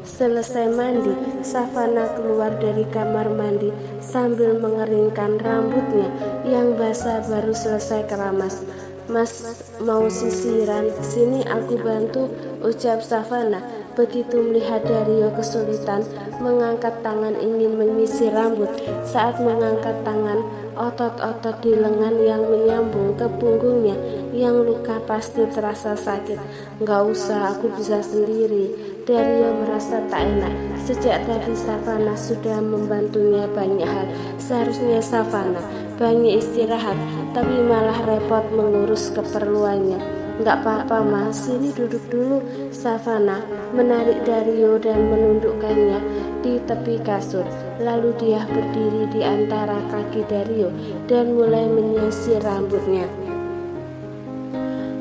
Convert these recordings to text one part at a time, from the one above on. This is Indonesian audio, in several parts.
Selesai mandi, Savana keluar dari kamar mandi sambil mengeringkan rambutnya yang basah baru selesai keramas. Mas, mau sisiran? Sini aku bantu, ucap Savana. Begitu melihat Dario kesulitan mengangkat tangan ingin menyisir rambut. Saat mengangkat tangan, otot-otot di lengan yang menyambung ke punggungnya yang luka pasti terasa sakit. Gak usah, aku bisa sendiri. Dario merasa tak enak. Sejak tadi Savana sudah membantunya banyak hal. Seharusnya Savana banyak istirahat, tapi malah repot mengurus keperluannya. Gak apa-apa mas, sini duduk dulu. Savana menarik Dario dan menundukkannya di tepi kasur. Lalu dia berdiri di antara kaki Dario dan mulai menyisir rambutnya.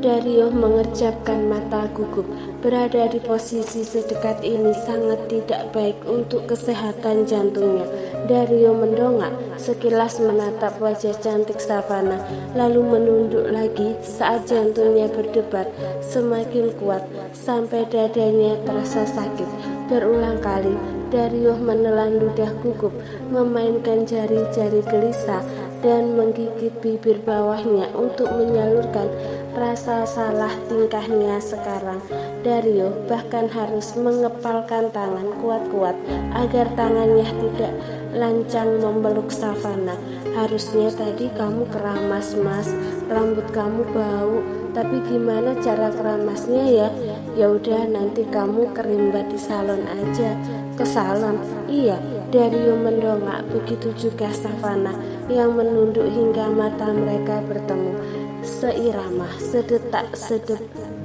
Dario mengerjapkan mata gugup. Berada di posisi sedekat ini sangat tidak baik untuk kesehatan jantungnya. Dario mendongak, sekilas menatap wajah cantik Savana, lalu menunduk lagi saat jantungnya berdebar semakin kuat sampai dadanya terasa sakit. Berulang kali Dario menelan ludah gugup, memainkan jari-jari gelisah dan menggigit bibir bawahnya untuk menyalurkan rasa salah tingkahnya sekarang. Dario bahkan harus mengepalkan tangan kuat-kuat agar tangannya tidak lancang memeluk Savana. Harusnya tadi kamu keramas mas, rambut kamu bau. Tapi gimana cara keramasnya ya? Ya udah nanti kamu kerimbat di salon aja. Ke salon? Iya. Dario mendongak, begitu juga Savana yang menunduk hingga mata mereka bertemu. Seirama,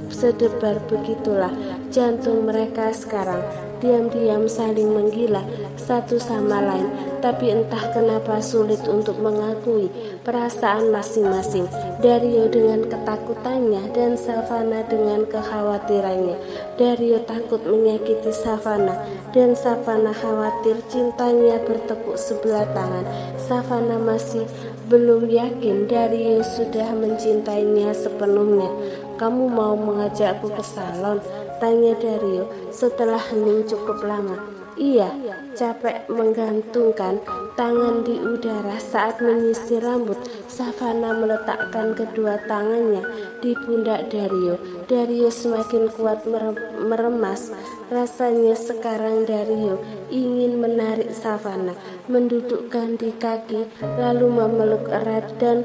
sedebar begitulah jantung mereka sekarang. Diam-diam saling menggila satu sama lain, tapi entah kenapa sulit untuk mengakui perasaan masing-masing. Dario dengan ketakutannya dan Savana dengan kekhawatirannya. Dario takut menyakiti Savana dan Savana khawatir cintanya bertepuk sebelah tangan. Savana masih belum yakin Dario sudah mencintainya sepenuhnya. Kamu mau mengajakku ke salon? Tanya Dario setelah hening cukup lama. Iya, capek menggantungkan tangan di udara saat menyisir rambut. Savana meletakkan kedua tangannya di pundak Dario. Dario semakin kuat meremas. Rasanya sekarang Dario ingin menarik Savana, mendudukkan di kaki, lalu memeluk erat dan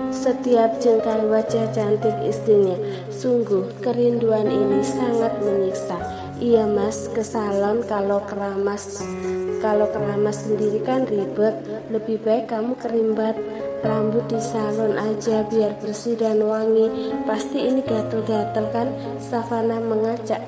setiap jengkal wajah cantik istrinya. Sungguh kerinduan ini sangat menyiksa. Iya mas, ke salon kalau keramas sendiri kan ribet. Lebih baik kamu kerimbat rambut di salon aja biar bersih dan wangi. Pasti ini gatel-gatel kan? Savana mengacak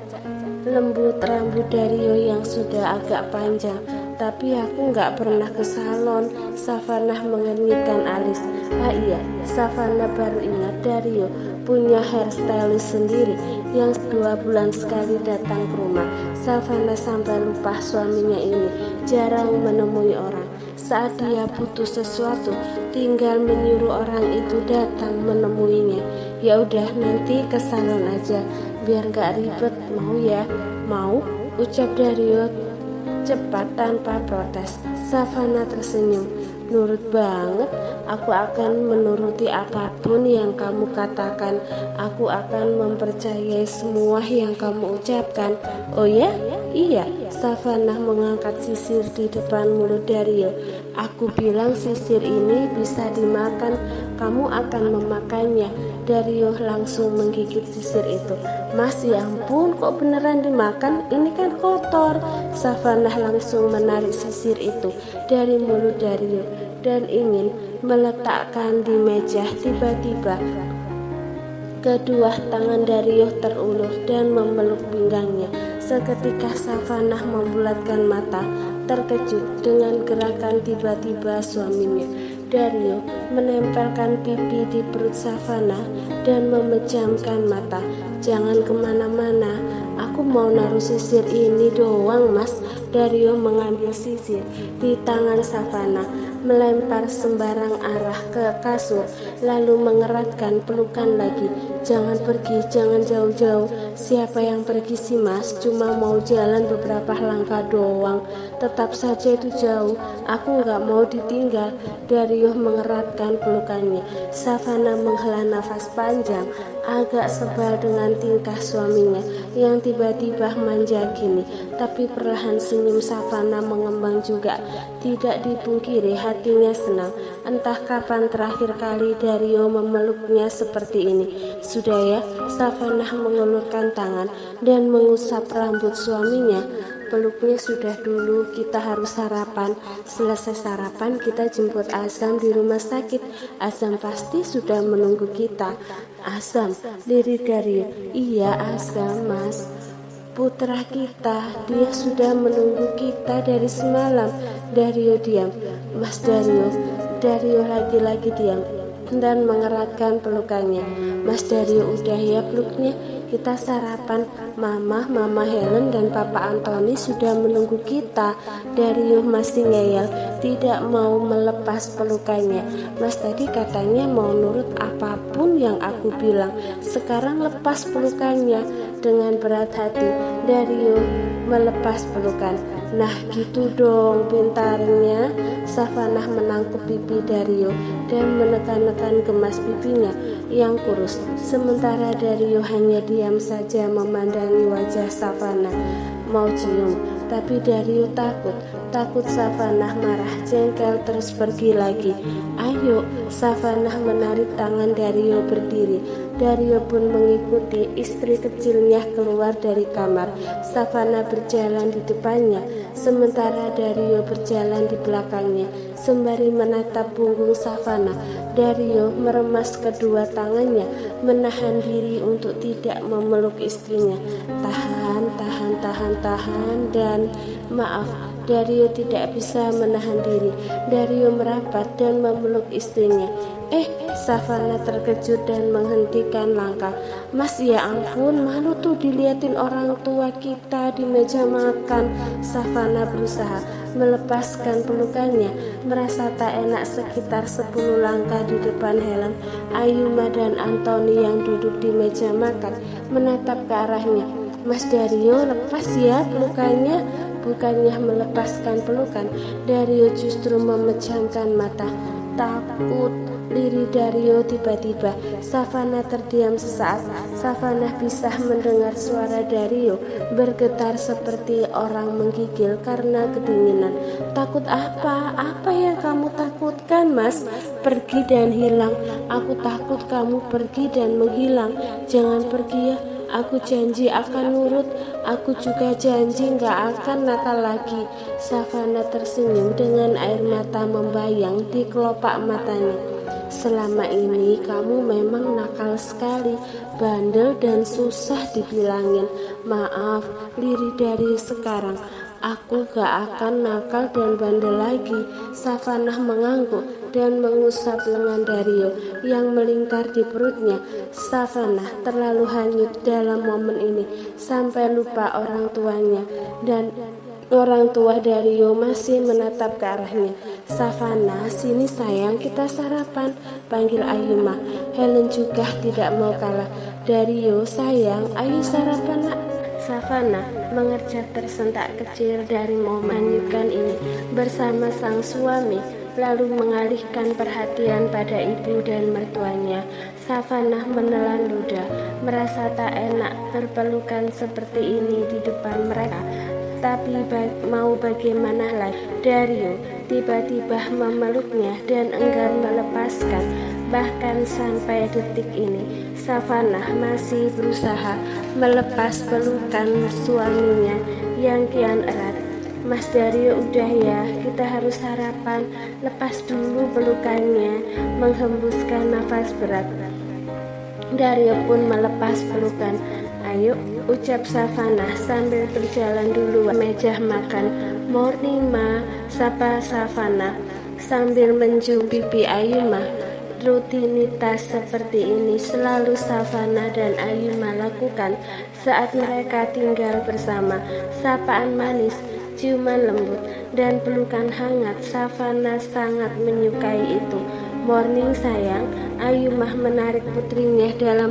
lembut rambut Dario yang sudah agak panjang. Tapi aku gak pernah ke salon. Savana mengernyitkan alis. Ah iya, Savana baru ingat Dario punya hairstylist sendiri yang 2 bulan sekali datang ke rumah. Savana sampai lupa suaminya ini jarang menemui orang. Saat dia butuh sesuatu, tinggal menyuruh orang itu datang menemuinya. Ya udah nanti ke salon aja biar gak ribet, mau ya? Mau, ucap Dario cepat tanpa protes. Savana tersenyum. Nurut banget, aku akan menuruti apapun yang kamu katakan. Aku akan mempercayai semua yang kamu ucapkan. Oh ya? Iya. Savana mengangkat sisir di depan mulut Dario. Aku bilang sisir ini bisa dimakan, kamu akan memakannya. Dario langsung menggigit sisir itu. Mas, ya ampun, kok beneran dimakan? Ini kan kotor. Savana langsung menarik sisir itu dari mulut Dario dan ingin meletakkan di meja. Tiba-tiba kedua tangan Dario terulur dan memeluk pinggangnya. Seketika Savana membulatkan mata, terkejut dengan gerakan tiba-tiba suaminya. Dario menempelkan pipi di perut Savana dan memejamkan mata. Jangan kemana-mana, aku mau naruh sisir ini doang mas. Dario mengambil sisir di tangan Savana, melempar sembarang arah ke kasur, lalu mengeratkan pelukan lagi. Jangan pergi, jangan jauh-jauh. Siapa yang pergi sih mas? Cuma mau jalan beberapa langkah doang. Tetap saja itu jauh. Aku nggak mau ditinggal. Dario mengeratkan pelukannya. Savana menghela nafas panjang, agak sebal dengan tingkah suaminya yang tiba-tiba manja gini. Tapi perlahan senyum Savana mengembang juga. Tidak dipungkiri hatinya senang. Entah kapan terakhir kali Dario memeluknya seperti ini. Sudah ya, Savana mengulurkan tangan dan mengusap rambut suaminya. Peluknya sudah dulu, kita harus sarapan. Selesai sarapan kita jemput Azam di rumah sakit. Azam pasti sudah menunggu kita. Azam, lirik Dario. Iya Azam mas, putra kita, dia sudah menunggu kita dari semalam. Dario diam. Mas Dario lagi-lagi diam dan mengeratkan pelukannya. Mas Dario, udah ya peluknya, kita sarapan. Mama Helen dan Papa Anthony sudah menunggu kita. Dario masih ngeyel, tidak mau melepas pelukannya. Mas tadi katanya mau nurut apapun yang aku bilang. Sekarang lepas pelukannya. Dengan berat hati Dario melepas pelukan. Nah gitu dong pintarnya. Savana menangkap pipi Dario dan menekan-nekan gemas pipinya yang kurus. Sementara Dario hanya diam saja memandangi wajah Savana. Mau cium, tapi Dario takut Savana marah, jengkel, terus pergi lagi. Ayo, Savana menarik tangan Dario berdiri. Dario pun mengikuti istri kecilnya keluar dari kamar. Savana berjalan di depannya, sementara Dario berjalan di belakangnya. Sembari menatap punggung Savana, Dario meremas kedua tangannya, menahan diri untuk tidak memeluk istrinya. Tahan, dan maaf, Dario tidak bisa menahan diri. Dario merapat dan memeluk istrinya. Savana terkejut dan menghentikan langkah. Mas, ya ampun, malu tuh diliatin orang tua kita di meja makan. Savana berusaha melepaskan pelukannya, merasa tak enak. Sekitar 10 langkah di depan Helen, Ayuma dan Anthony yang duduk di meja makan menatap ke arahnya. Mas Dario, lepas ya pelukannya. Bukannya melepaskan pelukan, Dario justru memejamkan mata. Takut, lirik Dario tiba-tiba. Savana terdiam sesaat. Savana bisa mendengar suara Dario bergetar seperti orang menggigil karena kedinginan. Takut apa? Apa yang kamu takutkan, Mas? Pergi dan hilang. Aku takut kamu pergi dan menghilang. Jangan pergi ya. Aku janji akan nurut. Aku juga janji gak akan nakal lagi. Savana tersenyum dengan air mata membayang di kelopak matanya. Selama ini kamu memang nakal sekali, bandel dan susah dibilangin. Maaf, lirik dari sekarang. Aku gak akan nakal dan bandel lagi. Savana mengangguk dan mengusap lengan Dario yang melingkar di perutnya. Savana terlalu hanyut dalam momen ini sampai lupa orang tuanya, dan orang tua Dario masih menatap ke arahnya. Savana, sini sayang, kita sarapan, panggil Ayuma. Helen juga tidak mau kalah. Dario, sayang, ayo sarapan nak. Savana mengerjak tersentak kecil dari memanyutkan ini bersama sang suami, lalu mengalihkan perhatian pada ibu dan mertuanya. Savana menelan ludah, merasa tak enak berpelukan seperti ini di depan mereka. Tapi mau bagaimana lagi? Dario tiba-tiba memeluknya dan enggan melepaskan. Bahkan sampai detik ini, Savana masih berusaha melepas pelukan suaminya yang kian erat. Mas Dario, udah ya, kita harus sarapan. Lepas dulu pelukannya. Menghembuskan nafas berat, Dario pun melepas pelukan. Ayo, ucap Savana sambil berjalan dulu ke meja makan. Morning ma, sapa Savana sambil mencium pipi Ayuma. Rutinitas seperti ini selalu Savana dan Ayuma lakukan saat mereka tinggal bersama. Sapaan manis, ciuman lembut, dan pelukan hangat. Savana sangat menyukai itu. Morning sayang, Ayumah menarik putrinya dalam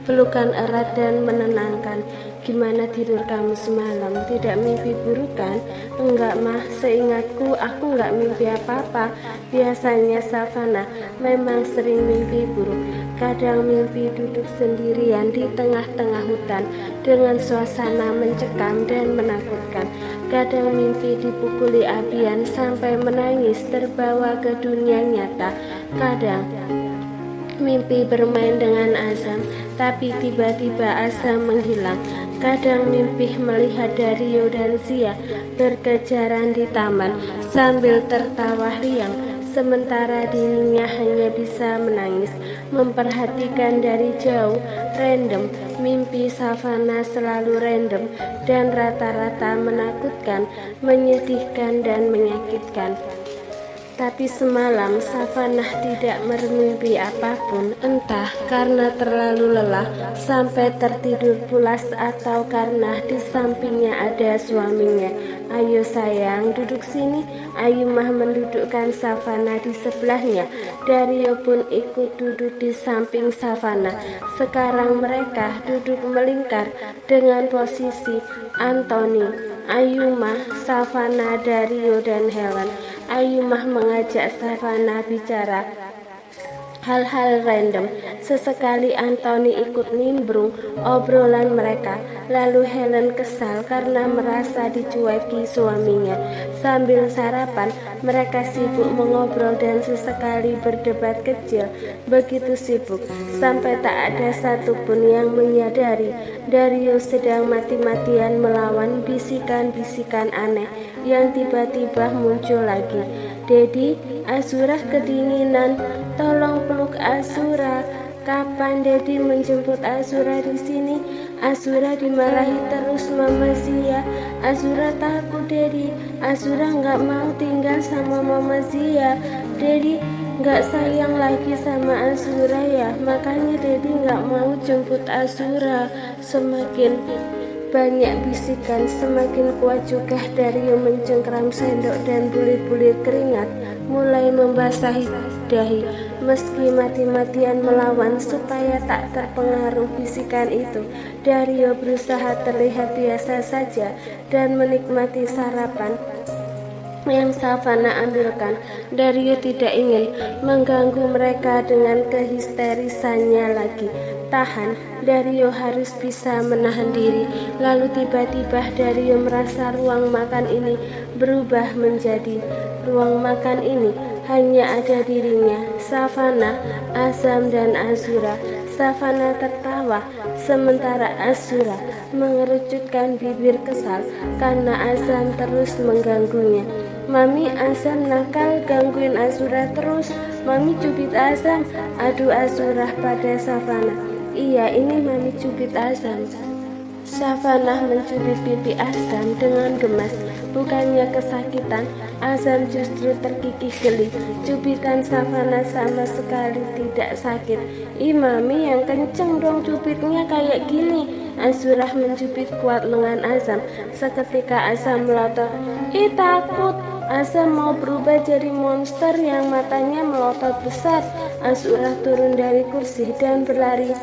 pelukan erat dan menenangkan. Gimana tidur kamu semalam? Tidak mimpi buruk kan? Enggak mah, seingatku aku enggak mimpi apa-apa. Biasanya Savana memang sering mimpi buruk. Kadang mimpi duduk sendirian di tengah-tengah hutan dengan suasana mencekam dan menakutkan. Kadang mimpi dipukuli apian sampai menangis terbawa ke dunia nyata. Kadang mimpi bermain dengan Azam, tapi tiba-tiba Azam menghilang. Kadang mimpi melihat Dario dan Zia berkejaran di taman sambil tertawa riang, sementara dirinya hanya bisa menangis, memperhatikan dari jauh. Random, mimpi Savana selalu random dan rata-rata menakutkan, menyedihkan, dan menyakitkan. Tapi semalam Savana tidak bermimpi apapun, entah karena terlalu lelah sampai tertidur pulas atau karena di sampingnya ada suaminya. Ayo sayang, duduk sini. Ayumah mendudukkan Savana di sebelahnya. Dario pun ikut duduk di samping Savana. Sekarang mereka duduk melingkar dengan posisi Anthony, Ayumah, Savana, Dario, dan Helen. Ayumah mengajak Savana bicara hal-hal random. Sesekali Anthony ikut nimbrung obrolan mereka. Lalu Helen kesal karena merasa dicueki suaminya. Sambil sarapan, mereka sibuk mengobrol dan sesekali berdebat kecil. Begitu sibuk, sampai tak ada satupun yang menyadari Dario sedang mati-matian melawan bisikan-bisikan aneh yang tiba-tiba muncul lagi. Dedi, Azura kedinginan, tolong peluk Azura. Kapan Dedi menjemput Azura di sini? Azura dimarahi terus Mama Zia. Azura takut Dedi. Azura nggak mau tinggal sama Mama Zia. Dedi nggak sayang lagi sama Azura ya, makanya Dedi nggak mau jemput Azura. Semakin banyak bisikan, semakin kuat juga Dario mencengkram sendok dan bulir-bulir keringat mulai membasahi dahi. Meski mati-matian melawan supaya tak terpengaruh bisikan itu, Dario berusaha terlihat biasa saja dan menikmati sarapan yang Savana ambilkan. Dario tidak ingin mengganggu mereka dengan kehisterisannya lagi. Tahan, Dario harus bisa menahan diri. Lalu tiba-tiba Dario merasa ruang makan ini berubah menjadi ruang makan ini hanya ada dirinya, Savana, Azam, dan Azura. Savana tertawa, sementara Azura mengerucutkan bibir kesal karena Azam terus mengganggunya. Mami, Azam nakal, gangguin Azura terus. Mami cubit Azam. Adu Azura pada Savana. Iya, ini Mami cubit Azam. Savana mencubit pipi Azam dengan gemas. Bukannya kesakitan, Azam justru terkikih geli. Cubitan Savana sama sekali tidak sakit. Ih Mami, yang kenceng dong cubitnya kayak gini. Azura mencubit kuat lengan Azam. Seketika Azam melotot. Ih takut. Azam mau berubah jadi monster yang matanya melotot besar. Azura turun dari kursi dan berlari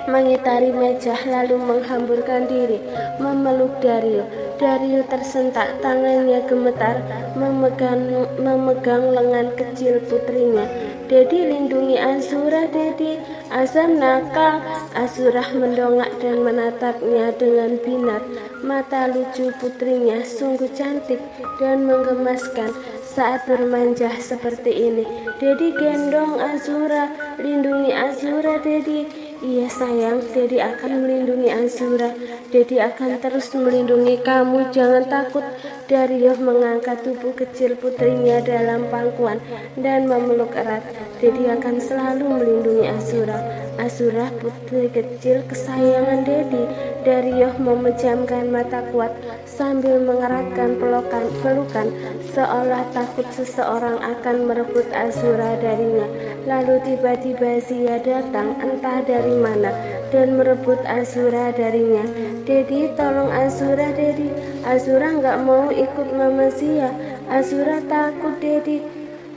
mengitari meja lalu menghamburkan diri memeluk Dario. Dario tersentak, tangannya gemetar memegang lengan kecil putrinya. Dedi, lindungi Azura, Dedi. Azam nakal. Azura mendongak dan menatapnya dengan binar. Mata lucu putrinya sungguh cantik dan menggemaskan saat bermanja seperti ini. Dedi, gendong Azura, lindungi Azura, Dedi. Iya sayang, Dedi akan melindungi Azura. Dedi akan terus melindungi kamu, jangan takut. Dario mengangkat tubuh kecil putrinya dalam pangkuan dan memeluk erat. Dedi akan selalu melindungi Azura. Azura, putri kecil kesayangan Dedi. Dario memejamkan mata kuat sambil mengeratkan pelukan seolah takut seseorang akan merebut Azura darinya. Lalu tiba-tiba Zia datang, entah dari mana. dan merebut Azura darinya. Dedi, tolong Azura, Dedi. Azura nggak mau ikut Mama Zia. Azura takut, Dedi.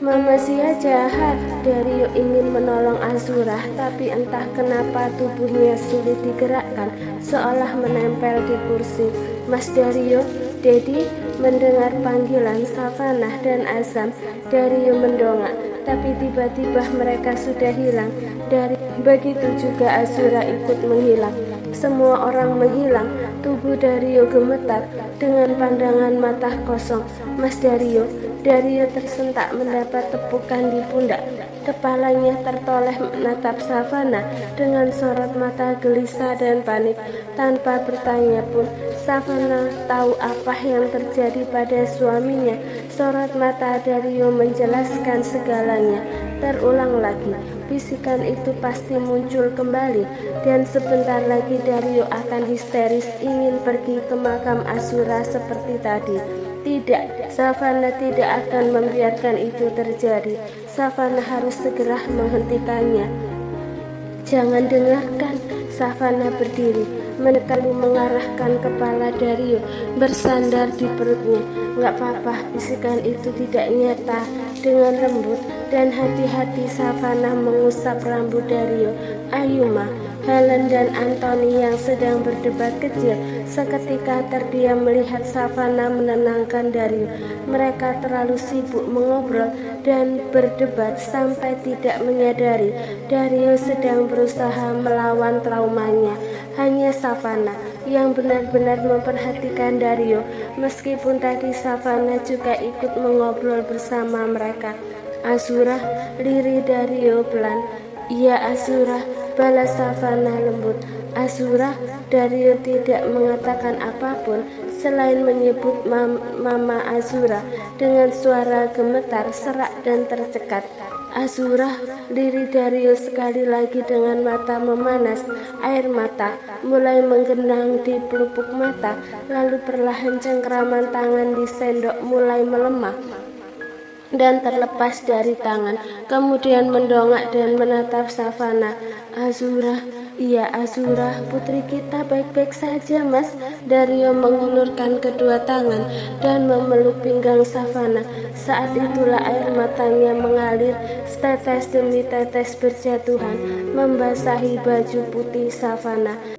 Mama Zia jahat. Dario ingin menolong Azura, tapi entah kenapa tubuhnya sulit digerakkan, seolah menempel di kursi. Mas Dario, Dedi. Mendengar panggilan Savannah dan Azam, Dario mendongak, tapi tiba-tiba mereka sudah hilang. Begitu juga Azura ikut menghilang. Semua orang menghilang. Tubuh Dario gemetar dengan pandangan mata kosong. Mas Dario tersentak mendapat tepukan di pundak. Kepalanya tertoleh menatap Savannah dengan sorot mata gelisah dan panik. Tanpa bertanya pun, Savannah tahu apa yang terjadi pada suaminya. Sorot mata Dario menjelaskan segalanya. Terulang lagi, bisikan itu pasti muncul kembali, dan sebentar lagi Dario akan histeris ingin pergi ke makam Azura seperti tadi. Tidak, Savannah tidak akan membiarkan itu terjadi. Savannah harus segera menghentikannya. Jangan dengarkan. Savannah berdiri, lalu mengarahkan kepala Dario bersandar di perutnya. Nggak apa-apa, bisikan itu tidak nyata. Dengan lembut dan hati-hati Savannah mengusap rambut Dario. Ayuma, Helen dan Anthony yang sedang berdebat kecil seketika terdiam melihat Savannah menenangkan Dario. Mereka terlalu sibuk mengobrol dan berdebat sampai tidak menyadari Dario sedang berusaha melawan traumanya. Hanya Savannah yang benar-benar memperhatikan Dario, meskipun tadi Savannah juga ikut mengobrol bersama mereka. Azura, lirih Dario pelan. Iya Azura, balas Savannah lembut. Azura, Dario tidak mengatakan apapun selain menyebut Mama Azura dengan suara gemetar, serak dan tercekat. Azura, lirih Dario sekali lagi dengan mata memanas. Air mata mulai menggenang di pelupuk mata, lalu perlahan cengkraman tangan di sendok mulai melemah dan terlepas dari tangan, kemudian mendongak dan menatap Savannah. Azura, iya Azura, putri kita baik-baik saja mas. Dario mengulurkan kedua tangan dan memeluk pinggang Savannah. Saat itulah air matanya mengalir, tetes demi tetes berjatuhan, membasahi baju putih Savannah.